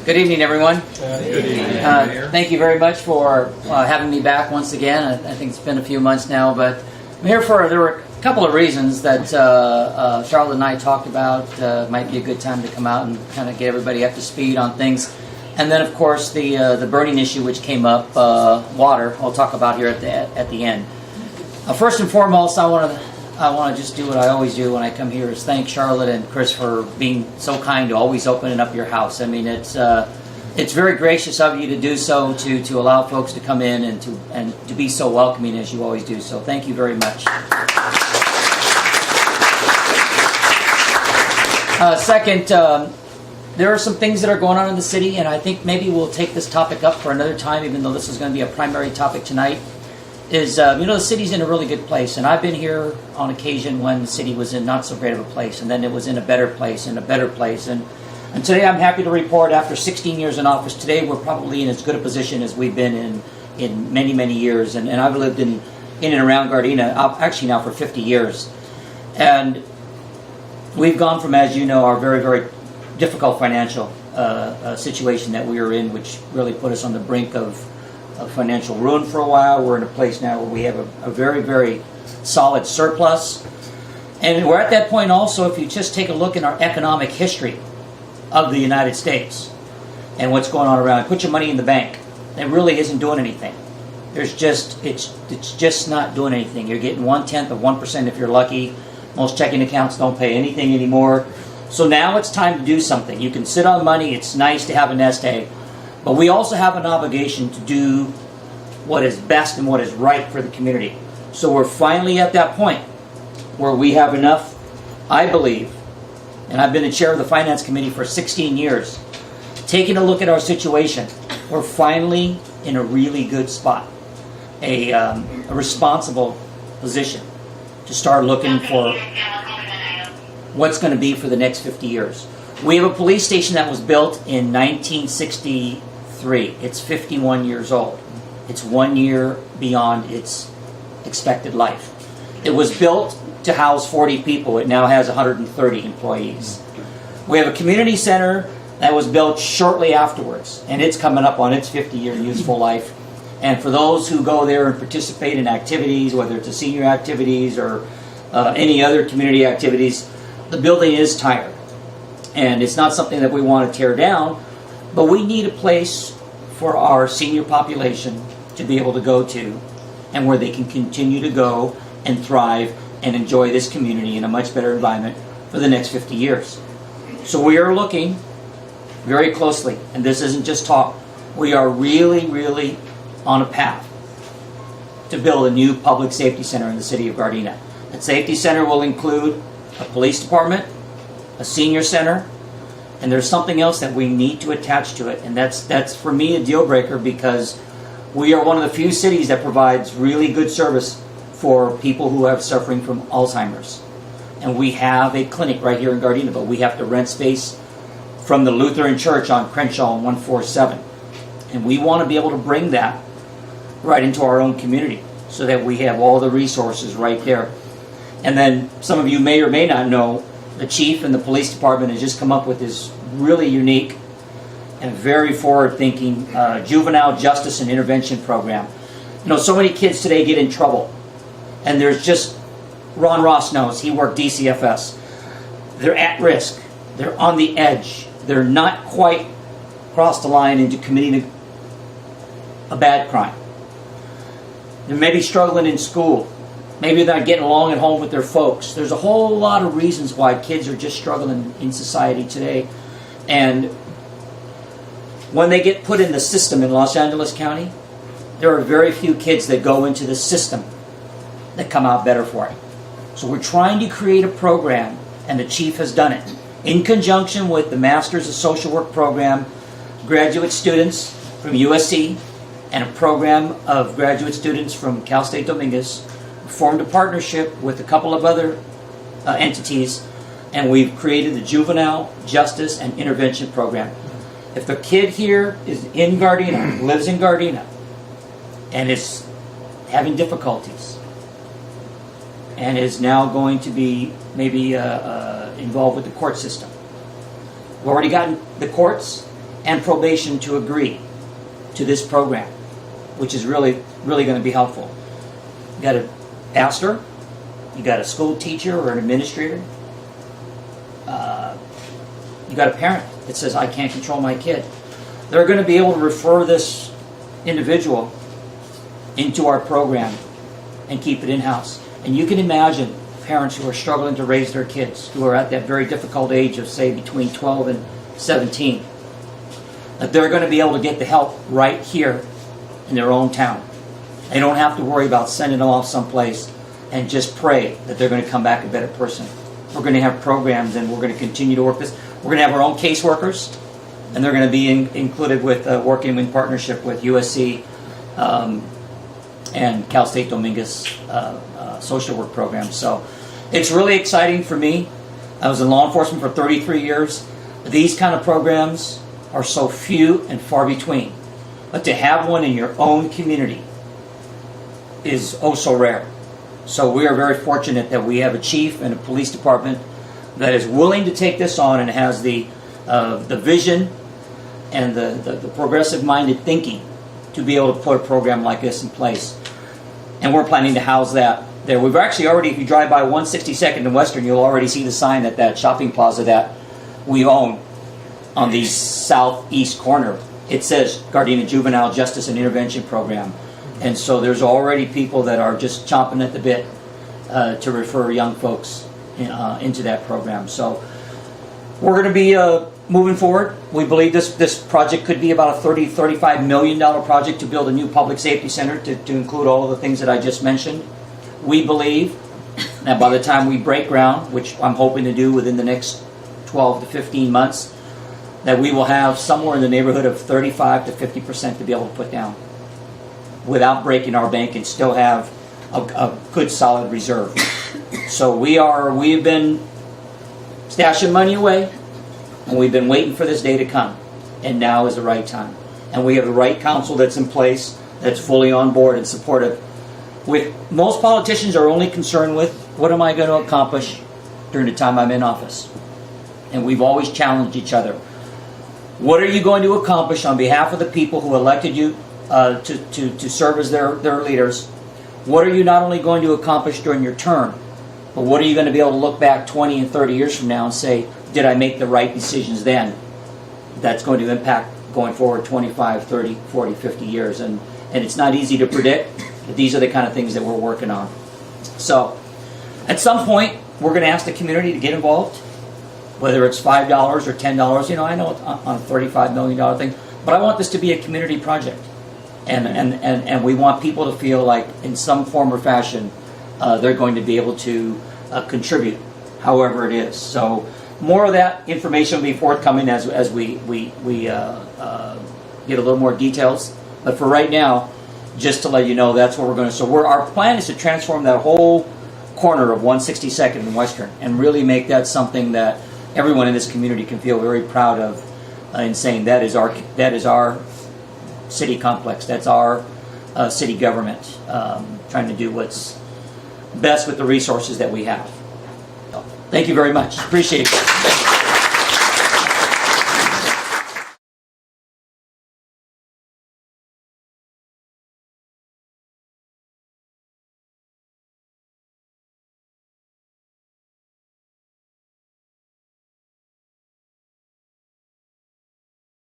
Good evening, everyone. Good evening, thank you very much for having me back once again. I think it's been a few months now, but I'm here there were a couple of reasons that Charlotte and I talked about. Might be a good time to come out and kind of get everybody up to speed on things. And then, of course, the burning issue which came up, water, I'll talk about here at the end. First and foremost, I want to just do what I always do when I come here, is thank Charlotte and Chris for being so kind to always opening up your house. I mean, it's very gracious of you to do so, to allow folks to come in and to be so welcoming as you always do. So thank you very much. Second, there are some things that are going on in the city, and I think maybe we'll take this topic up for another time, even though this is going to be a primary topic tonight. The city's in a really good place, and I've been here on occasion when the city was in not so great of a place, and then it was in a better place, and today I'm happy to report, after 16 years in office, today we're probably in as good a position as we've been in many, many years, and I've lived in and around Gardena, actually now for 50 years, and we've gone from, as you know, our very, very difficult financial situation that we were in, which really put us on the brink of financial ruin for a while. We're in a place now where we have a very, very solid surplus. And we're at that point also, if you just take a look in our economic history of the United States and what's going on around, put your money in the bank. It really isn't doing anything. It's just not doing anything. You're getting 0.1% if you're lucky. Most checking accounts don't pay anything anymore. So now it's time to do something. You can sit on money. It's nice to have a nest egg. But we also have an obligation to do what is best and what is right for the community. So we're finally at that point where we have enough, I believe, and I've been the chair of the Finance Committee for 16 years, taking a look at our situation. We're finally in a really good spot, a responsible position to start looking for what's going to be for the next 50 years. We have a police station that was built in 1963. It's 51 years old. It's 1 year beyond its expected life. It was built to house 40 people. It now has 130 employees. We have a community center that was built shortly afterwards, and it's coming up on its 50-year useful life. And for those who go there and participate in activities, whether it's a senior activities or any other community activities, the building is tired. And it's not something that we want to tear down, but we need a place for our senior population to be able to go to, and where they can continue to go and thrive and enjoy this community in a much better environment for the next 50 years. So we are looking very closely, and this isn't just talk. We are really, really on a path to build a new public safety center in the city of Gardena. That safety center will include a police department, a senior center, and there's something else that we need to attach to it, and that's for me a deal breaker, because we are one of the few cities that provides really good service for people who are suffering from Alzheimer's. And we have a clinic right here in Gardena, but we have to rent space from the Lutheran Church on Crenshaw and 147. And we want to be able to bring that right into our own community so that we have all the resources right there. And then some of you may or may not know, the chief and the police department has just come up with this really unique and very forward-thinking juvenile justice and intervention program. You know, so many kids today get in trouble, and there's just, Ron Ross knows, he worked DCFS. They're at risk. They're on the edge. They're not quite crossed the line into committing a bad crime. They may be struggling in school. Maybe they're not getting along at home with their folks. There's a whole lot of reasons why kids are just struggling in society today. And when they get put in the system in Los Angeles County, there are very few kids that go into the system that come out better for it. So we're trying to create a program, and the chief has done it, in conjunction with the Masters of Social Work program, graduate students from USC, and a program of graduate students from Cal State Dominguez. Formed a partnership with a couple of other entities, and we've created the Juvenile Justice and Intervention Program. If a kid here is in Gardena, lives in Gardena, and is having difficulties, and is now going to be maybe involved with the court system, we've already gotten the courts and probation to agree to this program, which is really going to be helpful. You got a pastor, you got a school teacher or an administrator, you got a parent that says, I can't control my kid. They're going to be able to refer this individual into our program and keep it in-house. And you can imagine parents who are struggling to raise their kids, who are at that very difficult age of, say, between 12 and 17, that they're going to be able to get the help right here in their own town. They don't have to worry about sending them off someplace and just pray that they're going to come back a better person. We're going to have programs, and we're going to continue to work this. We're going to have our own caseworkers, and they're going to be included with working in partnership with USC and Cal State Dominguez social work programs. So it's really exciting for me. I was in law enforcement for 33 years. These kind of programs are so few and far between. But to have one in your own community is oh so rare. So we are very fortunate that we have a chief and a police department that is willing to take this on and has the vision and the progressive-minded thinking to be able to put a program like this in place. And we're planning to house that there. We've actually already, if you drive by 162nd and Western, you'll already see the sign at that shopping plaza that we own on the southeast corner. It says Gardena Juvenile Justice and Intervention Program. And so there's already people that are just chomping at the bit to refer young folks into that program. So we're going to be moving forward. We believe this project could be about a $35 million project to build a new public safety center to include all of the things that I just mentioned. We believe that by the time we break ground, which I'm hoping to do within the next 12 to 15 months, that we will have somewhere in the neighborhood of 35 to 50% to be able to put down without breaking our bank and still have a good solid reserve. So we've been stashing money away, and we've been waiting for this day to come, and now is the right time. And we have the right council that's in place, that's fully on board and supportive. With most politicians are only concerned with, what am I going to accomplish during the time I'm in office? And we've always challenged each other. What are you going to accomplish on behalf of the people who elected you to serve as their leaders? What are you not only going to accomplish during your term, but what are you going to be able to look back 20 and 30 years from now and say, did I make the right decisions then? That's going to impact going forward 25, 30, 40, 50 years. And it's not easy to predict, but these are the kind of things that we're working on. So at some point, we're going to ask the community to get involved, whether it's $5 or $10. You know, I know it's on a $35 million thing, but I want this to be a community project. And we want people to feel like in some form or fashion they're going to be able to contribute however it is. So more of that information will be forthcoming as we get a little more details. But for right now, just to let you know, that's what we're going to. So our plan is to transform that whole corner of 162nd and Western and really make that something that everyone in this community can feel very proud of in saying that is our city complex. That's our city government trying to do what's best with the resources that we have. So, thank you very much. Appreciate it.